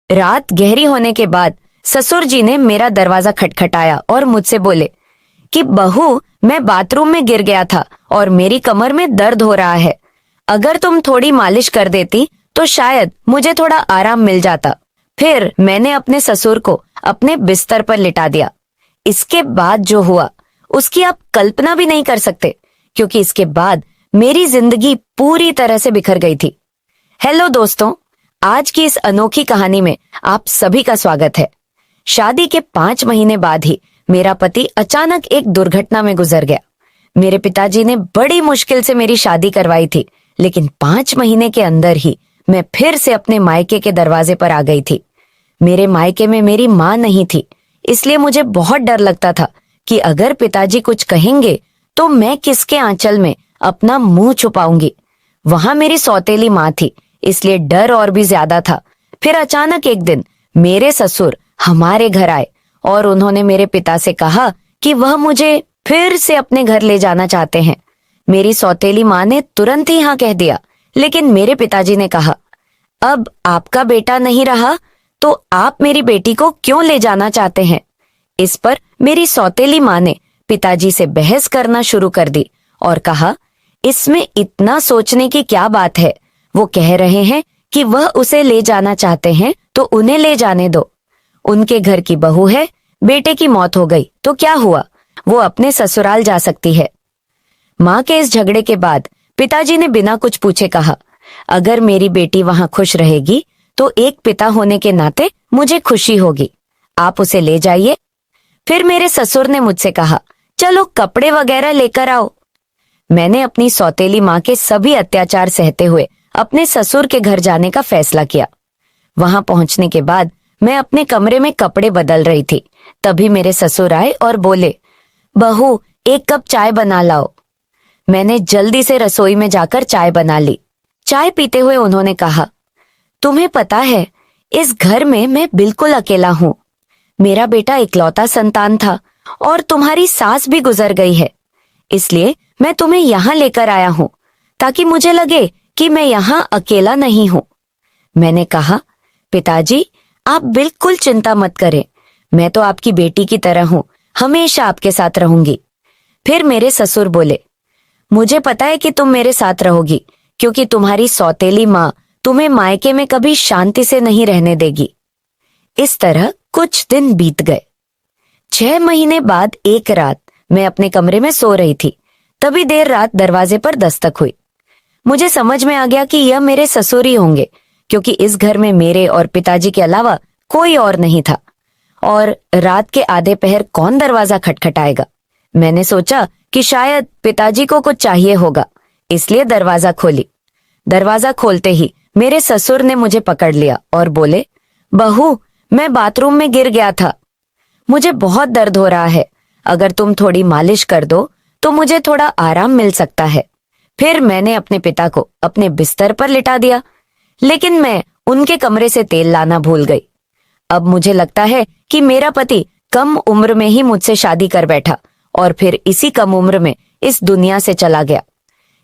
रात गहरी होने के बाद ससुर जी ने मेरा दरवाजा खटखटाया और मुझसे बोले कि बहू, मैं बाथरूम में गिर गया था और मेरी कमर में दर्द हो रहा है। अगर तुम थोड़ी मालिश कर देती तो शायद मुझे थोड़ा आराम मिल जाता। फिर मैंने अपने ससुर को अपने बिस्तर पर लिटा दिया। इसके बाद जो हुआ उसकी आप कल्पना भी नहीं कर सकते, क्योंकि इसके बाद मेरी जिंदगी पूरी तरह से बिखर गई थी। हेलो दोस्तों, आज की इस अनोखी कहानी में आप सभी का स्वागत है। शादी के 5 महीने बाद ही मेरा पति अचानक एक दुर्घटना में गुजर गया। मेरे पिताजी ने बड़ी मुश्किल से मेरी शादी करवाई थी, लेकिन 5 महीने के अंदर ही मैं फिर से अपने मायके के दरवाजे पर आ गई थी। मेरे मायके में मेरी माँ नहीं थी, इसलिए मुझे बहुत डर लगता था कि अगर पिताजी कुछ कहेंगे तो मैं किसके आंचल में अपना मुंह छुपाऊंगी। वहां मेरी सौतेली माँ थी, इसलिए डर और भी ज्यादा था। फिर अचानक एक दिन मेरे ससुर हमारे घर आए और उन्होंने मेरे पिता से कहा कि वह मुझे फिर से अपने घर ले जाना चाहते हैं। मेरी सौतेली माँ ने तुरंत ही हाँ कह दिया, लेकिन मेरे पिताजी ने कहा, अब आपका बेटा नहीं रहा तो आप मेरी बेटी को क्यों ले जाना चाहते हैं। इस पर मेरी सौतेली माँ ने पिताजी से बहस करना शुरू कर दी और कहा, इसमें इतना सोचने की क्या बात है। वो कह रहे हैं कि वह उसे ले जाना चाहते हैं तो उन्हें ले जाने दो। उनके घर की बहू है, बेटे की मौत हो गई तो क्या हुआ, वो अपने ससुराल जा सकती है। माँ के इस झगड़े के बाद पिताजी ने बिना कुछ पूछे कहा, अगर मेरी बेटी वहां खुश रहेगी तो एक पिता होने के नाते मुझे खुशी होगी, आप उसे ले जाइए। फिर मेरे ससुर ने मुझसे कहा, चलो कपड़े वगैरह लेकर आओ। मैंने अपनी सौतेली माँ के सभी अत्याचार सहते हुए अपने ससुर के घर जाने का फैसला किया। वहां पहुंचने के बाद मैं अपने कमरे में कपड़े बदल रही थी, तभी मेरे ससुर आए और बोले, बहू, एक कप चाय बना लाओ। मैंने जल्दी से रसोई में जाकर चाय बना ली। चाय पीते हुए उन्होंने कहा, तुम्हें पता है, इस घर में मैं बिल्कुल अकेला हूँ। मेरा बेटा इकलौता संतान था और तुम्हारी सास भी गुजर गई है, इसलिए मैं तुम्हें यहाँ लेकर आया हूँ ताकि मुझे लगे कि मैं यहाँ अकेला नहीं हूँ। मैंने कहा, पिताजी, आप बिल्कुल चिंता मत करें, मैं तो आपकी बेटी की तरह हूँ, हमेशा आपके साथ रहूंगी। फिर मेरे ससुर बोले, मुझे पता है कि तुम मेरे साथ रहोगी, क्योंकि तुम्हारी सौतेली माँ तुम्हें मायके में कभी शांति से नहीं रहने देगी। इस तरह कुछ दिन बीत गए। 6 महीने बाद एक रात मैं अपने कमरे में सो रही थी, तभी देर रात दरवाजे पर दस्तक हुई। मुझे समझ में आ गया कि यह मेरे ससुर ही होंगे, क्योंकि इस घर में मेरे और पिताजी के अलावा कोई और नहीं था। और रात के आधे पहर कौन दरवाजा खटखटाएगा। मैंने सोचा कि शायद पिताजी को कुछ चाहिए होगा, इसलिए दरवाजा खोली। दरवाजा खोलते ही मेरे ससुर ने मुझे पकड़ लिया और बोले, बहू, मैं बाथरूम में गिर गया था, मुझे बहुत दर्द हो रहा है, अगर तुम थोड़ी मालिश कर दो तो मुझे थोड़ा आराम मिल सकता है। फिर मैंने अपने पिता को अपने बिस्तर पर लिटा दिया, लेकिन मैं उनके कमरे से तेल लाना भूल गई। अब मुझे लगता है कि मेरा पति कम उम्र में ही मुझसे शादी कर बैठा और फिर इसी कम उम्र में इस दुनिया से चला गया।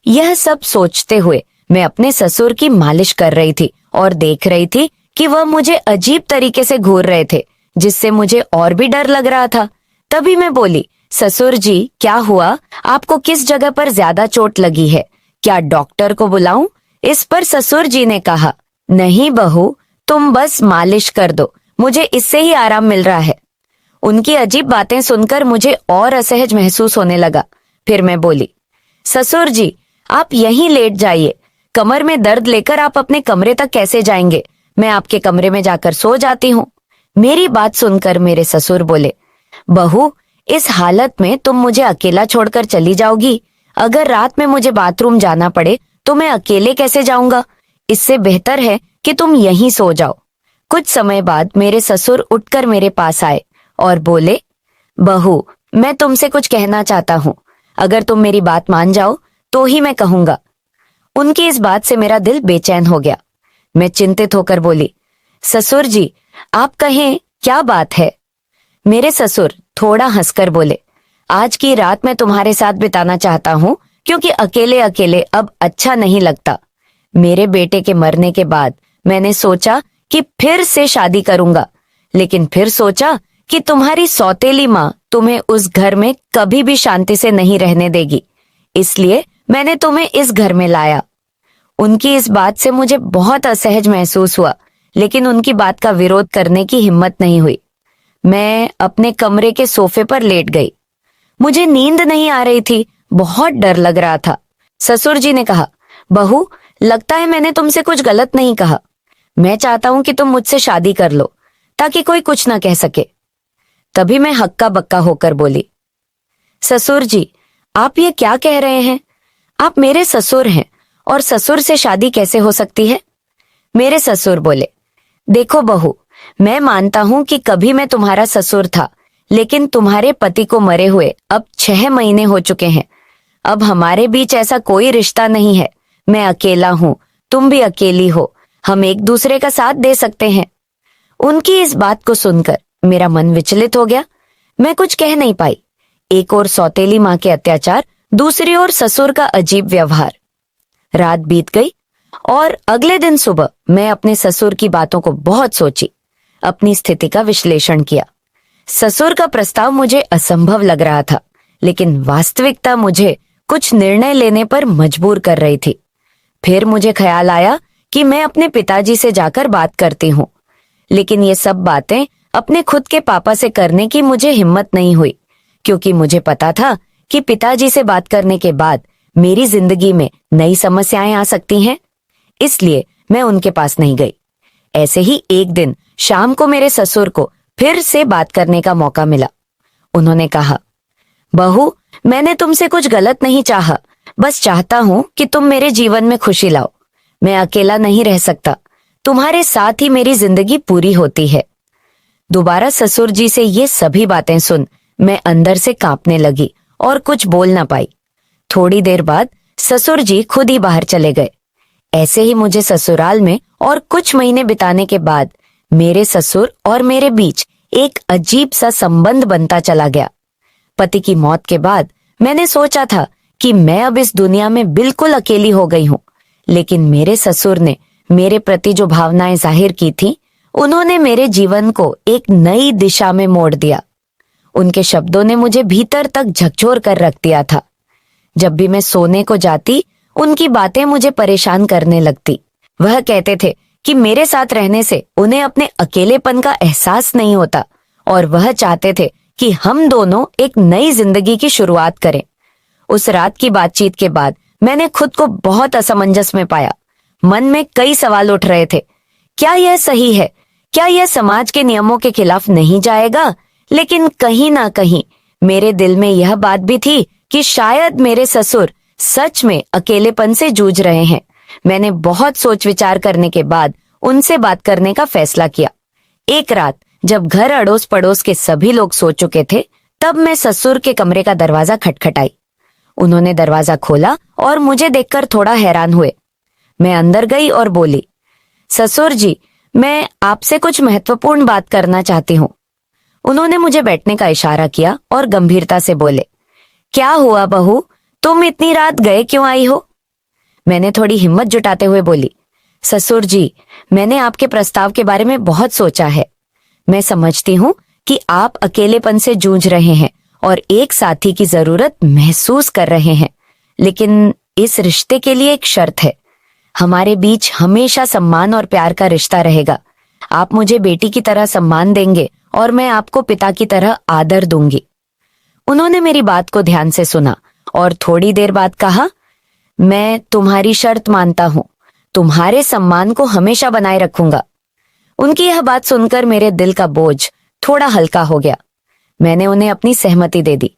यह सब सोचते हुए मैं अपने ससुर की मालिश कर रही थी और देख रही थी कि वह मुझे अजीब तरीके से घूर रहे थे, जिससे मुझे और भी डर लग रहा था। तभी मैं बोली, ससुर जी, क्या हुआ, आपको किस जगह पर ज्यादा चोट लगी है, क्या डॉक्टर को बुलाऊं। इस पर ससुर जी ने कहा, नहीं बहू, तुम बस मालिश कर दो, मुझे इससे ही आराम मिल रहा है। उनकी अजीब बातें सुनकर मुझे और असहज महसूस होने लगा। फिर मैं बोली, ससुर जी, आप यहीं लेट जाइए, कमर में दर्द लेकर आप अपने कमरे तक कैसे जाएंगे, मैं आपके कमरे में जाकर सो जाती हूँ। मेरी बात सुनकर मेरे ससुर बोले, बहू, इस हालत में तुम मुझे अकेला छोड़कर चली जाओगी, अगर रात में मुझे बाथरूम जाना पड़े तो मैं अकेले कैसे जाऊंगा, इससे बेहतर है कि तुम यहीं सो जाओ। कुछ समय बाद मेरे ससुर उठकर मेरे पास आए और बोले, बहू, मैं तुमसे कुछ कहना चाहता हूँ, अगर तुम मेरी बात मान जाओ तो ही मैं कहूंगा। उनकी इस बात से मेरा दिल बेचैन हो गया। मैं चिंतित होकर बोली, ससुर जी, आप कहें, क्या बात है। मेरे ससुर थोड़ा हंसकर बोले, आज की रात मैं तुम्हारे साथ बिताना चाहता हूँ, क्योंकि अकेले अकेले अब अच्छा नहीं लगता। मेरे बेटे के मरने के बाद मैंने सोचा कि फिर से शादी करूंगा, लेकिन फिर सोचा कि तुम्हारी सौतेली माँ तुम्हें उस घर में कभी भी शांति से नहीं रहने देगी, इसलिए मैंने तुम्हें इस घर में लाया। उनकी इस बात से मुझे बहुत असहज महसूस हुआ, लेकिन उनकी बात का विरोध करने की हिम्मत नहीं हुई। मैं अपने कमरे के सोफे पर लेट गई। मुझे नींद नहीं आ रही थी, बहुत डर लग रहा था। ससुर जी ने कहा, बहू, लगता है मैंने तुमसे कुछ गलत नहीं कहा। मैं चाहता हूं कि तुम मुझसे शादी कर लो, ताकि कोई कुछ ना कह सके। तभी मैं हक्का बक्का होकर बोली, ससुर जी, आप ये क्या कह रहे हैं? आप मेरे ससुर हैं, और ससुर से शादी कैसे हो सकती है? मेरे ससुर बोले, देखो बहू, मैं मानता हूं कि कभी मैं तुम्हारा ससुर था, लेकिन तुम्हारे पति को मरे हुए अब 6 महीने हो चुके हैं। अब हमारे बीच ऐसा कोई रिश्ता नहीं है। मैं अकेला हूं, तुम भी अकेली हो, हम एक दूसरे का साथ दे सकते हैं। उनकी इस बात को सुनकर मेरा मन विचलित हो गया। मैं कुछ कह नहीं पाई। एक ओर सौतेली माँ के अत्याचार, दूसरी ओर ससुर का अजीब व्यवहार। रात बीत गई और अगले दिन सुबह मैं अपने ससुर की बातों को बहुत सोची, अपनी स्थिति का विश्लेषण किया। ससुर का प्रस्ताव मुझे असंभव लग रहा था, लेकिन वास्तविकता मुझे कुछ निर्णय लेने पर मजबूर कर रही थी। फिर मुझे ख्याल आया कि मैं अपने पिताजी से जाकर बात करती हूँ, लेकिन ये सब बातें अपने खुद के पापा से करने की मुझे हिम्मत नहीं हुई, क्योंकि मुझे पता था कि पिताजी से बात करने के बाद मेरी जिंदगी में नई समस्याएं आ सकती हैं। इसलिए मैं उनके पास नहीं गई। ऐसे ही एक दिन शाम को मेरे ससुर को फिर से बात करने का मौका मिला। उन्होंने कहा, बहू, मैंने तुमसे कुछ गलत नहीं चाहा, बस चाहता हूं कि तुम मेरे जीवन में खुशी लाओ। मैं अकेला नहीं रह सकता, तुम्हारे साथ ही मेरी जिंदगी पूरी होती है। दोबारा ससुर जी से ये सभी बातें सुन मैं अंदर से कांपने लगी और कुछ बोल ना पाई। थोड़ी देर बाद ससुर जी खुद ही बाहर चले गए। ऐसे ही मुझे ससुराल में और कुछ महीने बिताने के बाद मेरे ससुर और मेरे बीच एक अजीब सा संबंध बनता चला गया। पति की मौत के बाद मैंने सोचा था कि मैं अब इस दुनिया में बिल्कुल अकेली हो गई हूँ, लेकिन मेरे ससुर ने मेरे प्रति जो भावनाएं जाहिर की थी, उन्होंने मेरे जीवन को एक नई दिशा में मोड़ दिया। उनके शब्दों ने मुझे भीतर तक झकझोर कर रख दिया था। जब भी मैं सोने को जाती, उनकी बातें मुझे परेशान करने लगती। वह कहते थे कि मेरे साथ रहने से उन्हें अपने अकेलेपन का एहसास नहीं होता, और वह चाहते थे कि हम दोनों एक नई जिंदगी की शुरुआत करें। उस रात की बातचीत के बाद मैंने खुद को बहुत असमंजस में पाया। मन में कई सवाल उठ रहे थे। क्या यह सही है? क्या यह समाज के नियमों के खिलाफ नहीं जाएगा? लेकिन कहीं ना कहीं मेरे दिल में यह बात भी थी कि शायद मेरे ससुर सच में अकेलेपन से जूझ रहे हैं। मैंने बहुत सोच विचार करने के बाद उनसे बात करने का फैसला किया। एक रात जब घर अड़ोस पड़ोस के सभी लोग सो चुके थे, तब मैं ससुर के कमरे का दरवाजा खटखटाई। उन्होंने दरवाजा खोला और मुझे देखकर थोड़ा हैरान हुए। मैं अंदर गई और बोली, ससुर जी, मैं आपसे कुछ महत्वपूर्ण बात करना चाहती हूँ। उन्होंने मुझे बैठने का इशारा किया और गंभीरता से बोले, क्या हुआ बहू, तुम इतनी रात गए क्यों आई हो? मैंने थोड़ी हिम्मत जुटाते हुए बोली, ससुर जी, मैंने आपके प्रस्ताव के बारे में बहुत सोचा है। मैं समझती हूँ कि आप अकेलेपन से जूझ रहे हैं और एक साथी की जरूरत महसूस कर रहे हैं, लेकिन इस रिश्ते के लिए एक शर्त है। हमारे बीच हमेशा सम्मान और प्यार का रिश्ता रहेगा। आप मुझे बेटी की तरह सम्मान देंगे और मैं आपको पिता की तरह आदर दूंगी। उन्होंने मेरी बात को ध्यान से सुना और थोड़ी देर बाद कहा, मैं तुम्हारी शर्त मानता हूँ, तुम्हारे सम्मान को हमेशा बनाए रखूंगा। उनकी यह बात सुनकर मेरे दिल का बोझ थोड़ा हल्का हो गया। मैंने उन्हें अपनी सहमति दे दी।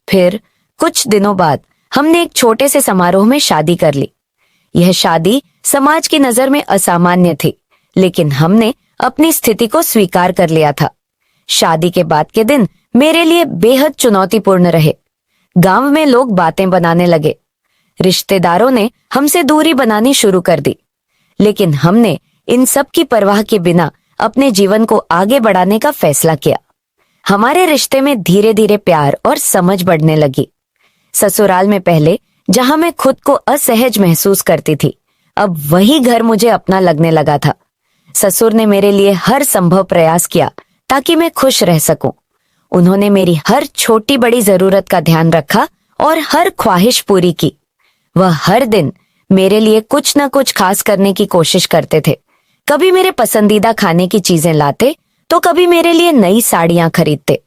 फिर कुछ दिनों बाद हमने एक छोटे से समारोह में शादी कर ली। यह शादी समाज की नजर में असामान्य थी, लेकिन हमने अपनी स्थिति को स्वीकार कर लिया था। शादी के बाद के दिन मेरे लिए बेहद चुनौतीपूर्ण रहे। गांव में लोग बातें बनाने लगे। रिश्तेदारों ने हमसे दूरी बनानी शुरू कर दी, लेकिन हमने इन सब की परवाह के बिना अपने जीवन को आगे बढ़ाने का फैसला किया। हमारे रिश्ते में धीरे धीरे प्यार और समझ बढ़ने लगी। ससुराल में पहले जहां मैं खुद को असहज महसूस करती थी, अब वही घर मुझे अपना लगने लगा था। ससुर ने मेरे लिए हर संभव प्रयास किया ताकि मैं खुश रह सकूं। उन्होंने मेरी हर छोटी बड़ी जरूरत का ध्यान रखा और हर ख्वाहिश पूरी की। वह हर दिन मेरे लिए कुछ न कुछ खास करने की कोशिश करते थे। कभी मेरे पसंदीदा खाने की चीजें लाते तो कभी मेरे लिए नई साड़ियां खरीदते।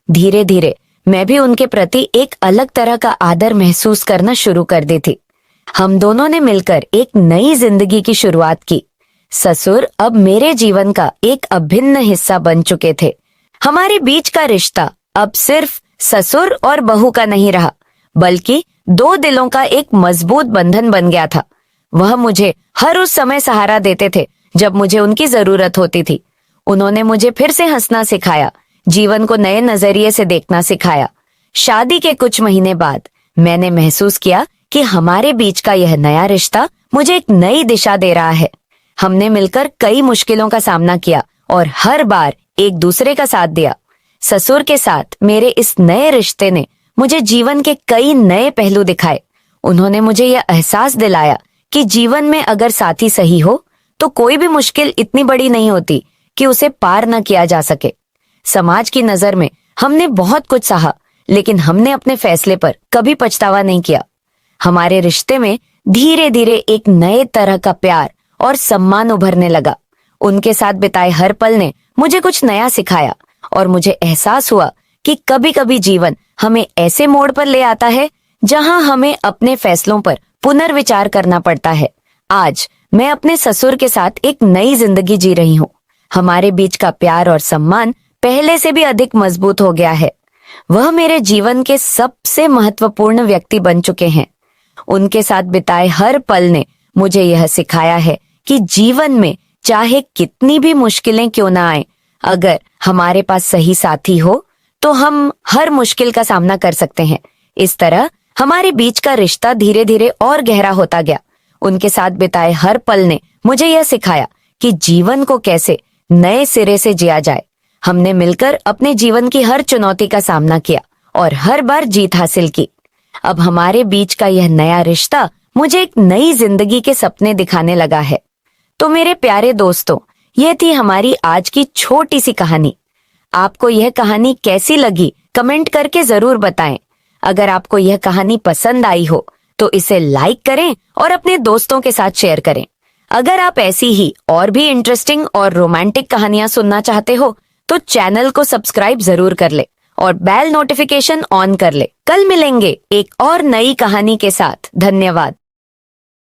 धीरे धीरे मैं भी उनके प्रति एक अलग तरह का आदर महसूस करना शुरू कर दी थी। हम दोनों ने मिलकर एक नई जिंदगी की शुरुआत की। ससुर अब मेरे जीवन का एक अभिन्न हिस्सा बन चुके थे। हमारे बीच का रिश्ता अब सिर्फ ससुर और बहू का नहीं रहा, बल्कि दो दिलों का एक मजबूत बंधन बन गया था। वह मुझे हर उस समय सहारा देते थे जब मुझे उनकी जरूरत होती थी। उन्होंने मुझे फिर से हंसना सिखाया, जीवन को नए नजरिए से देखना सिखाया। शादी के कुछ महीने बाद मैंने महसूस किया कि हमारे बीच का यह नया रिश्ता मुझे एक नई दिशा दे रहा है। हमने मिलकर कई मुश्किलों का सामना किया और हर बार एक दूसरे का साथ दिया। ससुर के साथ मेरे इस नए रिश्ते ने मुझे जीवन के कई नए पहलू दिखाए। उन्होंने मुझे यह एहसास दिलाया कि जीवन में अगर साथी सही हो तो कोई भी मुश्किल इतनी बड़ी नहीं होती कि उसे पार न किया जा सके। समाज की नजर में हमने बहुत कुछ सहा, लेकिन हमने अपने फैसले पर कभी पछतावा नहीं किया। हमारे रिश्ते में धीरे धीरे एक नए तरह का प्यार और सम्मान उभरने लगा। उनके साथ बिताए हर पल ने मुझे कुछ नया सिखाया और मुझे एहसास हुआ कि कभी कभी जीवन हमें ऐसे मोड़ पर ले आता है जहां हमें अपने फैसलों पर पुनर्विचार करना पड़ता है। आज मैं अपने ससुर के साथ एक नई जिंदगी जी रही हूँ। हमारे बीच का प्यार और सम्मान पहले से भी अधिक मजबूत हो गया है। वह मेरे जीवन के सबसे महत्वपूर्ण व्यक्ति बन चुके हैं। उनके साथ बिताए हर पल ने मुझे यह सिखाया है कि जीवन में चाहे कितनी भी मुश्किलें क्यों ना आए, अगर हमारे पास सही साथी हो तो हम हर मुश्किल का सामना कर सकते हैं। इस तरह हमारे बीच का रिश्ता धीरे धीरे और गहरा होता गया। उनके साथ बिताए हर पल ने मुझे यह सिखाया कि जीवन को कैसे नए सिरे से जिया जाए। हमने मिलकर अपने जीवन की हर चुनौती का सामना किया और हर बार जीत हासिल की। अब हमारे बीच का यह नया रिश्ता मुझे एक नई जिंदगी के सपने दिखाने लगा है। तो मेरे प्यारे दोस्तों, यह थी हमारी आज की छोटी सी कहानी। आपको यह कहानी कैसी लगी कमेंट करके जरूर बताएं। अगर आपको यह कहानी पसंद आई हो तो इसे लाइक करें और अपने दोस्तों के साथ शेयर करें। अगर आप ऐसी ही और भी इंटरेस्टिंग और रोमांटिक कहानियां सुनना चाहते हो तो चैनल को सब्सक्राइब जरूर कर ले और बेल नोटिफिकेशन ऑन कर ले। कल मिलेंगे एक और नई कहानी के साथ। धन्यवाद।